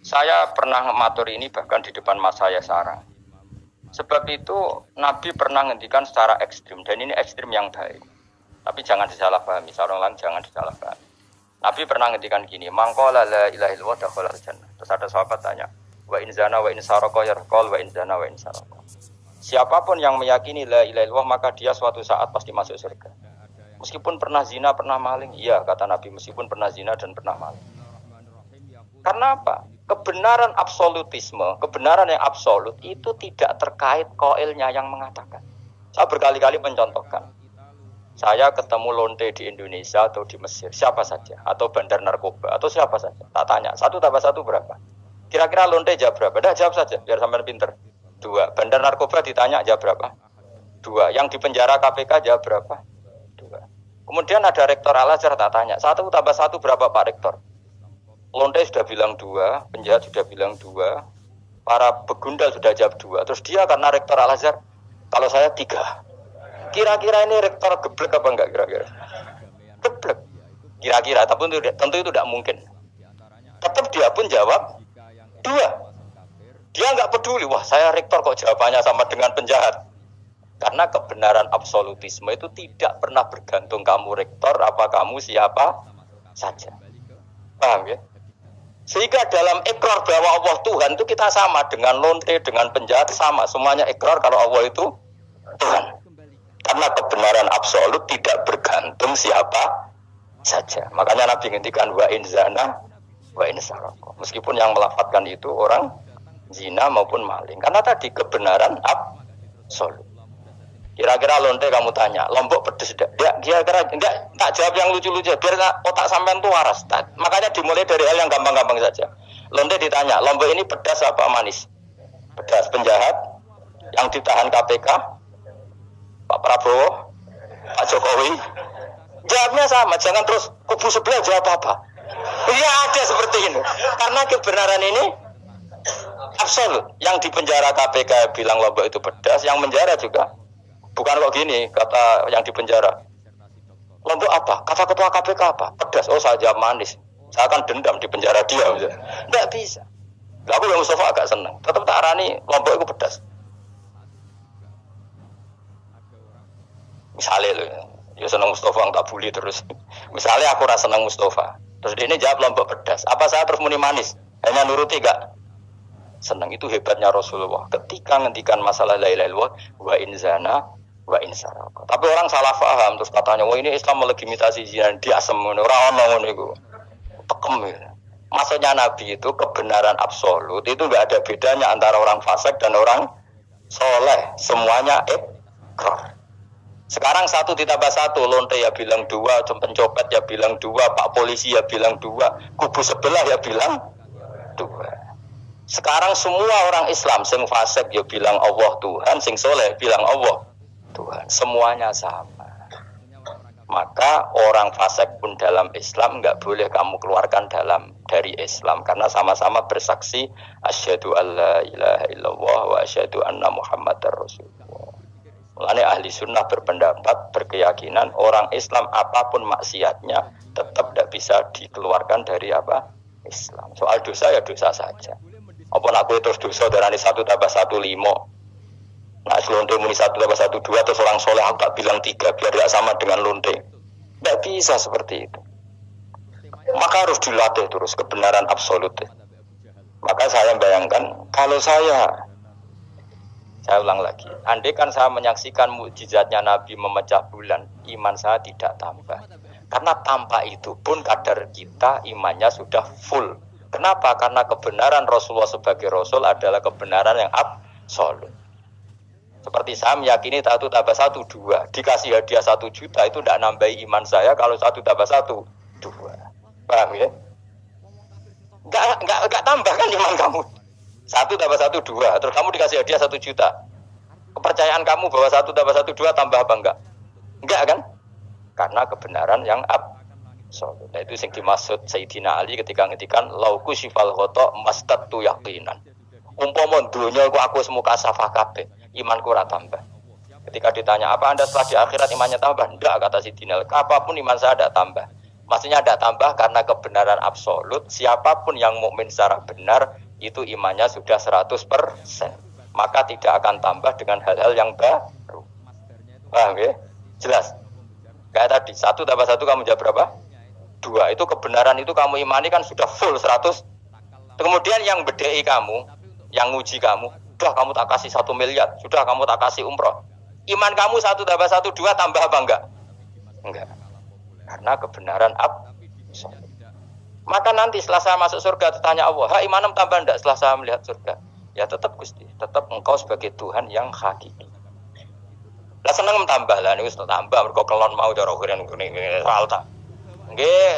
Saya pernah matur ini bahkan di depan mas saya sekarang. Sebab itu Nabi pernah ngendikan secara ekstrim dan ini ekstrim yang baik. Tapi jangan disalahpahami, seorang jangan disalahpahami. Nabi pernah ngendikan gini, mangqala la ilaha illallah dakhala jannah. Terus ada sahabat tanya, wa in zana wa in sarqa yarqal wa in zana wa in sarqa. Siapapun yang meyakini la ilaha illallah maka dia suatu saat pasti masuk surga. Meskipun pernah zina, pernah maling, iya kata Nabi, meskipun pernah zina dan pernah maling. Karena apa? Kebenaran absolutisme, kebenaran yang absolut itu tidak terkait qailnya yang mengatakan. Saya berkali-kali mencontohkan. Saya ketemu lonte di Indonesia atau di Mesir, siapa saja, atau bandar narkoba, atau siapa saja. Tak tanya, 1 tambah 1 berapa? Kira-kira lonte jawab berapa? Dah jawab saja, biar sampai pinter. 2. Bandar narkoba ditanya jawab berapa? 2. Yang di penjara KPK jawab berapa? 2. Kemudian ada rektor Al-Azhar tak tanya, 1 tambah 1 berapa Pak Rektor? Lonte sudah bilang 2, penjahat sudah bilang 2, para begundal sudah jawab 2. Terus dia karena rektor Al-Azhar, kalau saya 3. Kira-kira ini rektor geblek apa enggak kira-kira? Geblek. Kira-kira, tapi tentu itu tidak mungkin. Tetap dia pun jawab 2. Dia enggak peduli, wah saya rektor kok jawabannya sama dengan penjahat. Karena kebenaran absolutisme itu tidak pernah bergantung kamu rektor, apa kamu siapa saja. Paham ya? Sehingga dalam ikrar bahwa Allah Tuhan itu kita sama dengan lonte, dengan penjahat sama. Semuanya ikrar kalau Allah itu Tuhan. Karena kebenaran absolut tidak bergantung siapa saja. Makanya Nabi ngendikan wa in zana wa in sarqa. Meskipun yang melafadzkan itu orang zina maupun maling. Karena tadi kebenaran absolut. Kira-kira lonte kamu tanya, Lombok pedes enggak? Ya, kira-kira enggak, tak jawab yang lucu-lucu biar otak sampean tuh waras. Makanya dimulai dari hal yang gampang-gampang saja. Lonte ditanya, Lombok ini pedas apa manis? Pedas. Penjahat yang ditahan KPK Pak Prabowo, Pak Jokowi, jawabnya sama. Jangan terus kubu sebelah jawab apa. Iya ada seperti ini. Karena kebenaran ini absolut. Yang di penjara KPK bilang Lombok itu pedas, yang penjara juga. Bukan kok gini, kata yang di penjara. Lombok apa? Kata ketua KPK apa? Pedas. Oh saya jawab manis. Saya akan dendam di penjara dia. Tidak bisa. Aku yang Mustafa agak senang. Tetap tak arani Lombok itu pedas. Misalnya loh, ya senang Mustafa yang tak bully terus. Misalnya aku rasa senang Mustafa, terus dia ini jawab Lombok pedas. Apa saya terus muni manis? Hanya nuruti gak? Senang. Itu hebatnya Rasulullah. Ketika ngendikan masalah la ilaha illallah, wa in zana wa in sarqa. Tapi orang salah paham terus katanya, wah ini Islam melegitimasi zina, dia semono ora ono ngono iku. Tekem ya. Maksudnya Nabi itu kebenaran absolut itu enggak ada bedanya antara orang fasik dan orang soleh. Semuanya ikrar. Sekarang 1 ditambah 1, lonte ya bilang 2, pencopet ya bilang 2, Pak Polisi ya bilang 2, kubu sebelah ya bilang 2. Sekarang semua orang Islam, sing fasik ya bilang Allah Tuhan, sing soleh bilang Allah Tuhan. Semuanya sama. Maka orang fasik pun dalam Islam enggak boleh kamu keluarkan dari Islam. Karena sama-sama bersaksi, asyhadu alla ilaha illallah wa asyhadu anna muhammadar rasulullah. Mulanya ahli sunnah berpendapat, berkeyakinan orang Islam apapun maksiatnya tetap tidak bisa dikeluarkan dari apa? Islam. Soal dosa ya dosa saja. Apa nak gue terus dosa darani 1 tambah 1 5. Nah lonte muni 1 tambah 1 2 terus orang soleh aku tak bilang 3 biar tidak sama dengan lonte. Tidak bisa seperti itu. Maka harus dilatih terus kebenaran absolut. Maka saya bayangkan kalau saya ulang lagi, andai kan saya menyaksikan mukjizatnya Nabi memecah bulan, iman saya tidak tambah. Karena tanpa itu pun kadar kita imannya sudah full. Kenapa? Karena kebenaran Rasulullah sebagai Rasul adalah kebenaran yang absolut. Seperti saya meyakini 1 tambah 1 2, dikasih hadiah 1 juta itu tidak nambahi iman saya kalau 1 tambah 1 2. Paham ya? Enggak tambah kan iman kamu. 1 tambah 1 2, terus kamu dikasih hadiah 1 juta. Kepercayaan kamu bahwa 1 tambah 1 2 tambah apa enggak? Enggak kan? Karena kebenaran yang absolut. Nah, itu yang dimaksud Sayyidina Ali ketika ngendikan lauku sifal khoto mastatu yaqinan. Umpama dunya aku semua kasafah kabeh, imanku ora tambah. Ketika ditanya, apa Anda setelah di akhirat imannya tambah? Enggak, kata Sayyidina Ali. Apapun iman saya tidak tambah. Maksudnya tidak tambah karena kebenaran absolut. Siapapun yang mukmin secara benar itu imannya sudah 100%. Maka tidak akan tambah dengan hal-hal yang baru. Paham ya? Jelas. Kayak tadi 1 tambah 1 kamu jawab berapa? 2. Itu kebenaran itu kamu imani kan sudah full 100. Kemudian yang bedai kamu, yang nguji kamu, sudah kamu tak kasih 1 miliar, sudah kamu tak kasih umroh. Iman kamu 1 tambah 1 2 tambah apa enggak? Enggak. Karena kebenaran absolut. Maka nanti setelah saya masuk surga ditanya Allah, "Ha, imanem tambah enggak setelah saya melihat surga?" Ya tetap Gusti, tetap engkau sebagai Tuhan yang hakiki. Lah seneng tambah lah niku tambah mergo kelon mau cara rugen ngene soal ta. Nggih,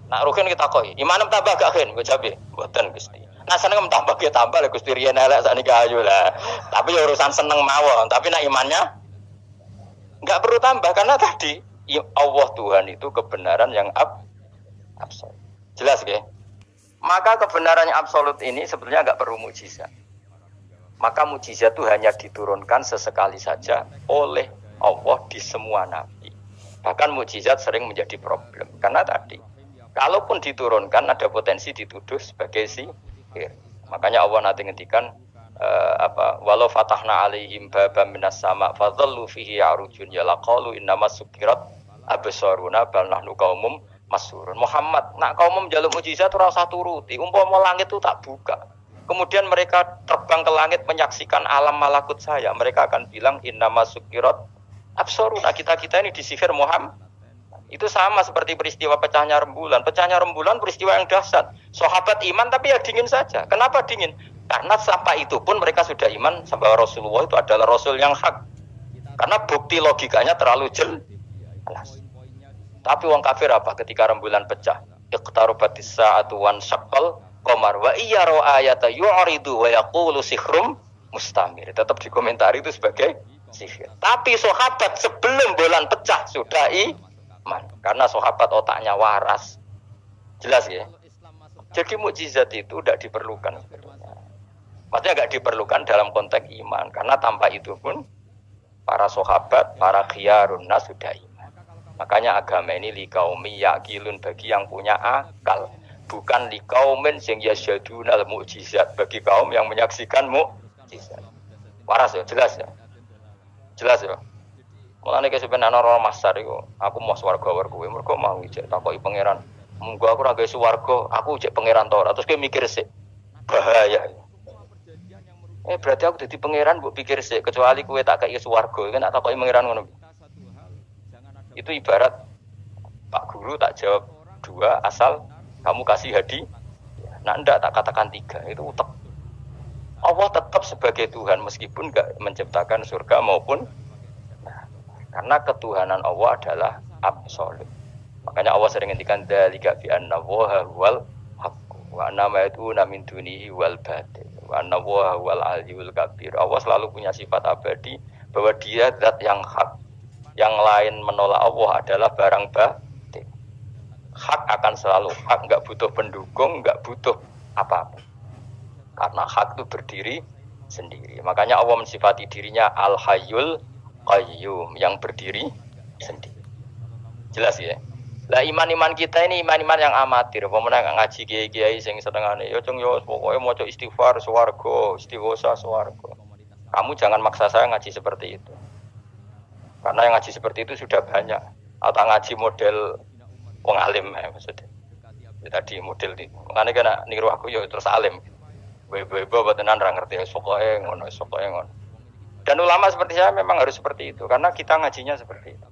nak rugen kita koi. Imanem tambah gak gen, mbok jabe. Mboten Gusti. Nah seneng tambah ge tambah lah Gusti riyen elek sakniki ayu lah. Tapi ya urusan seneng mawon, tapi nak imannya enggak perlu tambah karena tadi Allah Tuhan itu kebenaran yang absolut. Jelas ya? Maka kebenaran yang absolut ini sebenarnya enggak perlu mukjizat. Maka mukjizat itu hanya diturunkan sesekali saja oleh Allah di semua nabi. Bahkan mukjizat sering menjadi problem. Karena tadi, kalaupun diturunkan ada potensi dituduh sebagai sihir. Makanya Allah nanti ngendikan walau fatahna alaihim babam minas sama fadhallu fihi arujun yalaqalu innamas sukirat absaruna bal nahnu qaumum masurun. Muhammad nak kaum njaluk mukjizat ora usah turuti, umpama langit itu tak buka. Kemudian mereka terbang ke langit menyaksikan alam malakut saya, mereka akan bilang innamas sukirat absaruna, kita ini disihir Muhammad. Itu sama seperti peristiwa pecahnya rembulan. Pecahnya rembulan peristiwa yang dahsyat. Sahabat iman tapi ya dingin saja. Kenapa dingin? Karena sampai itu pun mereka sudah iman bahwa Rasulullah itu adalah Rasul yang hak. Karena bukti logikanya terlalu jelas. Tapi wong kafir apa ketika rembulan pecah? Iqtarabatis sa'atu wan syaqqal qamar wa iyyaru ayata yu'ridu wa yaqulu sikhrum mustamir. Tetap dikomentari itu sebagai sihir. Tapi sahabat sebelum bulan pecah sudah iman. Karena sahabat otaknya waras. Jelas ya? Jadi mukjizat itu tidak diperlukan sebetulnya. Maksudnya enggak diperlukan dalam konteks iman. Karena tanpa itu pun para sahabat, para khiyarun nas sudah iman. Makanya agama ini liqaumi yaqilun bagi yang punya akal. Bukan liqaumin sing yasyadunal mukjizat bagi kaum yang menyaksikan mukjizat. Waras ya, jelas ya. Jelas ya. Mulane ke sebenarnya ana masar iku, aku mau swarga kowe mergo mau ijek takoki pangeran. Munggo aku ora gawe swarga, aku ijek pangeran to ora. Terus kowe mikir sik. Bahaya. Berarti aku dadi pangeran mbok pikir sik, kecuali kowe tak kei swarga, kan tak takoki pangeran ngono. Itu ibarat Pak Guru tak jawab 2 asal kamu kasih hadiah. Nah, ndak tak katakan 3, itu utek. Allah tetap sebagai Tuhan meskipun enggak menciptakan surga maupun karena ketuhanan Allah adalah absolut. Makanya Allah sering ngendikan dzalika bi anna wa huwal haqq wa anna ma yad'una min dunihi wal batil wa anna wa huwal aliyyul kabir. Allah selalu punya sifat abadi bahwa dia zat yang hak. Yang lain menolak Allah adalah barang batil. Hak akan selalu hak, enggak butuh pendukung, enggak butuh apa-apa. Karena hak itu berdiri sendiri. Makanya Allah mensifati dirinya Al-Hayyul Qayyum yang berdiri sendiri. Jelas ya? Lah iman-iman kita ini iman-iman yang amatir. Pemenang ngaji kiai-kiai sing setengahane yo cung yo pokoke maca istighfar swarga, istighosa swarga. Kamu jangan maksa saya ngaji seperti itu. Karena yang ngaji seperti itu sudah banyak. Atau ngaji model wong alim maksudnya. Ya, tadi model itu. Makanya kena niru aku yo terus alim. Bebo tenan ra ngerti pokoke ngono. Dan ulama seperti saya memang harus seperti itu karena kita ngajinya seperti itu.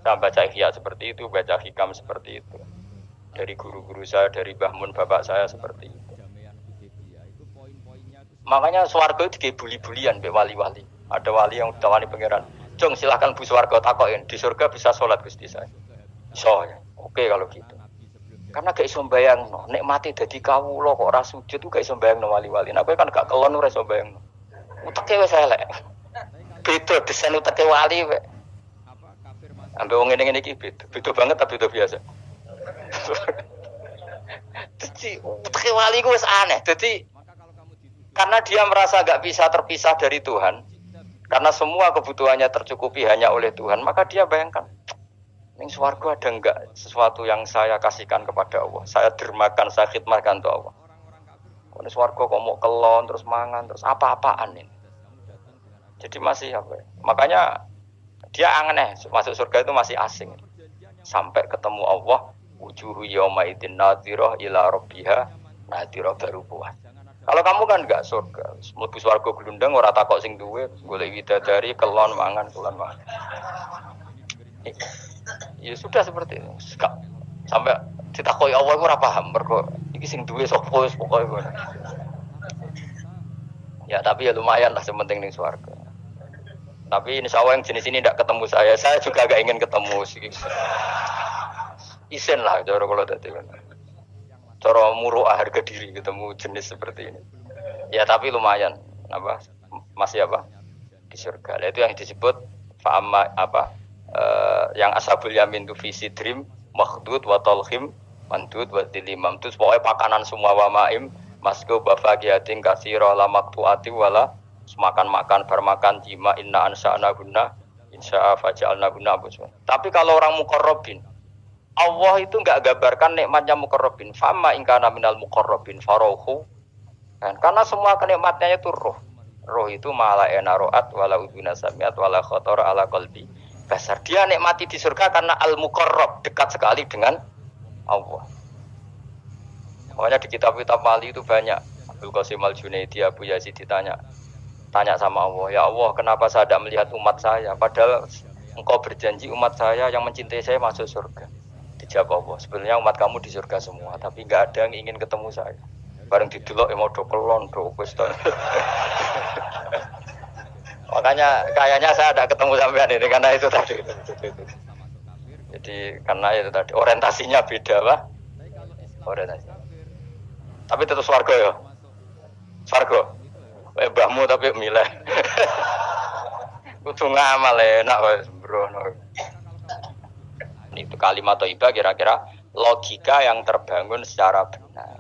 Saya baca ihya seperti itu, baca hikam seperti itu. Dari guru-guru saya, dari Mbah Mun bapak saya seperti itu. Makanya swarga itu kayak buli-bulian mbek wali-wali. Ada wali yang ditawani pangeran, "Jong silakan bu swarga takokin, di surga bisa sholat Gusti saya." So, ya. Oke kalau gitu. Karena gak iso mbayangno, nek mati dadi kawula kok ora sujud ku gak iso mbayangno wali-wali. Nek kowe kan gak kelon ora iso mbayangno. Uteke wis elek. Beda desain uteke wali wek. Ambe wong ngene-ngene iki beda banget tapi beda biasa. Dadi uteke wali ku wis aneh. Dadi karena dia merasa gak bisa terpisah dari Tuhan. Karena semua kebutuhannya tercukupi hanya oleh Tuhan, maka dia bayangkan Ning swarga ada enggak sesuatu yang saya kasihkan kepada Allah? Saya dermakan, saya khidmatkan untuk Allah. Kalau swarga kok mau kelon terus mangan terus apa-apaan ini. Jadi masih apa ya? Makanya dia aneh masuk surga itu masih asing. Sampai ketemu Allah, wujuhu yauma idzin nadhirah ila rabbiha nadhirah baru puas. Kalau kamu kan enggak surga, mlebu swarga glundang ora takok sing duwe, golek widadari, kelon mangan, kelon mangan. Ya sudah seperti itu. Sampai ditakoki Allah ora paham mergo iki sing duwe sapa wis pokoke ngono. Ya tapi ya lumayan lah sementing ning swarga. Tapi insya Allah yang jenis ini tidak ketemu saya juga gak ingin ketemu sih. Isen lah cara kalau tadi kan. Cara muruah harga diri ketemu jenis seperti ini. Ya tapi lumayan apa masih apa di surga. Itu yang disebut fa'ama apa yang ashabul yamin tu fi sidrim makhdud wa talhim mandud wa dilimam tu pokoknya pakanan semua wa maim masku bafaqiyatin katsira la maqtuati wala makan-makan bermakan jima inna ansa'na guna insya'a faja'alna guna. Tapi kalau orang muqarrabin Allah itu enggak gambarkan nikmatnya muqarrabin fama in kana minal muqarrabin faruhu kan karena semua kenikmatnya itu roh itu mala enaroat wala uduna samiat wala khatara ala qalbi basar. Dia nikmati di surga karena al-muqarrab, dekat sekali dengan Allah. Makanya di kitab-kitab wali itu banyak. Abdul Qasim Al-Junaidi, Abu Yazid tanya sama Allah, ya Allah kenapa saya tidak melihat umat saya padahal engkau berjanji umat saya yang mencintai saya masuk surga. Dijawab Allah, sebenarnya umat kamu di surga semua tapi enggak ada yang ingin ketemu saya. Bareng didelok mau do kelon do wis to. Makanya kayaknya saya tidak ketemu sampean ini karena itu tadi. Jadi karena itu tadi orientasinya beda, Pak. Orientasi. Tapi tetap swarga ya. Swarga. Mbahmu tapi milih. Kudu ngamal enak wis sembrono. Itu kalimat thayyibah kira-kira logika yang terbangun secara benar.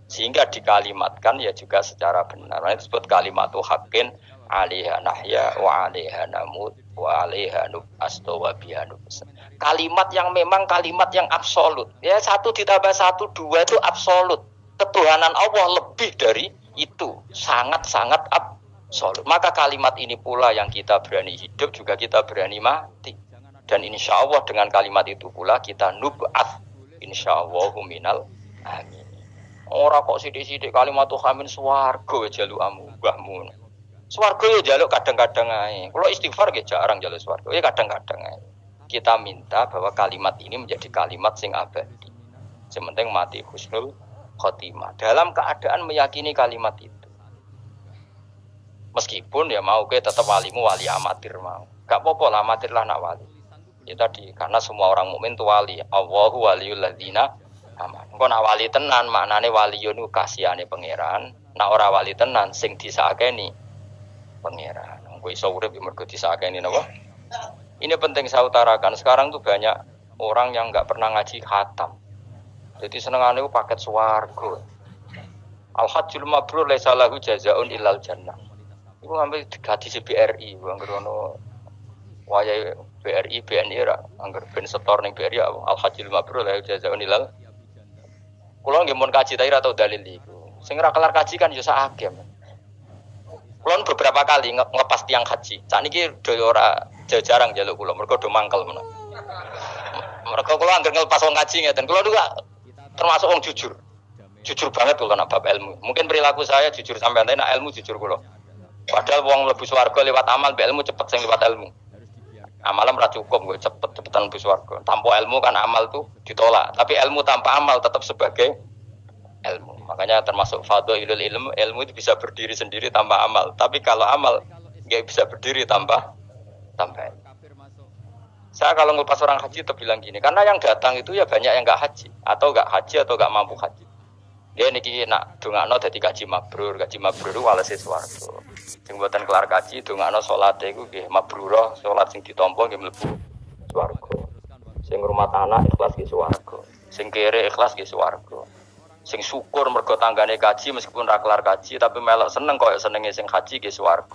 Sehingga dikalimatkan ya juga secara benar. Nah, itu disebut kalimatu haqqin 'alaiha nahya wa 'alaiha namut wa 'alaiha nubastu wa biha nubs. Kalimat yang memang kalimat yang absolut. Ya 1 ditambah 1 2 itu absolut. Ketuhanan Allah lebih dari itu, sangat-sangat absolut. Maka kalimat ini pula yang kita berani hidup juga kita berani mati. Dan insya Allah dengan kalimat itu pula kita nub'ats insyaallah minal amin. Ora kok sithik-sithik kalimat hamin swarga jalukamu mbahmu. Swarga ya jaluk kadang-kadang ae. Kalau istighfar nggih jarang jaluk swarga. Ya kadang-kadang ae. Kita minta bahwa kalimat ini menjadi kalimat sing abadi. Sementing mati husnul khotimah. Dalam keadaan meyakini kalimat itu. Meskipun ya mau ke tetap walimu wali amatir mau. Gak apa-apa lah amatir lah nak wali. Ya tadi karena semua orang mukmin itu wali. Allahu waliyul ladzina aman. Engko nak wali tenan maknane waliyun ku kasihane pangeran. Nak ora wali tenan sing disakeni pangeran. Engko iso urip mergo disakeni napa? Ini penting saya utarakan. Sekarang tuh banyak orang yang enggak pernah ngaji khatam. Jadi senengane ku paket swarga. Al-hajjul mabrur laisa lahu jazaa'un illal jannah. Iku ngambil digati BRI, angger ono wayahe BRI BNI ra angger ben setor ning BRI Al-hajjul mabrur lahu jazaa'un illal. Kulo nggih mun kaji ta ora tau dalil iku. Sing ora kelar kaji kan yo sakake. Kulo beberapa kali ngelepas tiang haji. Sakniki do ora jarang njaluk kulo mergo do mangkel menawa. Mergo kulo anggere ngelepas wong kaji ngeten. Kulo juga termasuk wong jujur. Jujur banget kulo nak bab ilmu. Mungkin perilaku saya jujur sampean tapi nak ilmu jujur kulo. Padahal wong mlebu swarga lewat amal, ilmu cepet sing lewat ilmu. Amalan ora cukup gue cepet-cepetan mlebu swarga. Tanpa ilmu kan amal tuh ditolak, tapi ilmu tanpa amal tetap sebagai ilmu. Makanya termasuk fadhailul ilmu itu bisa berdiri sendiri tanpa amal. Tapi kalau amal enggak bisa berdiri tanpa ilmu. Saya kalau ngelepas orang haji tetap bilang gini, karena yang datang itu ya banyak yang enggak haji atau enggak mampu haji. Dia niki nak dongakno dadi kaji mabrur walese swarga. Sing mboten kelar kaji dongakno salate iku nggih mabrurah, salat sing ditampa nggih mlebu swarga. Sing ngrumat anak ikhlas nggih swarga. Sing kere ikhlas nggih swarga. Sing syukur mergo tanggane kaji meskipun ra kelar kaji tapi melok seneng koyo senenge sing haji nggih swarga.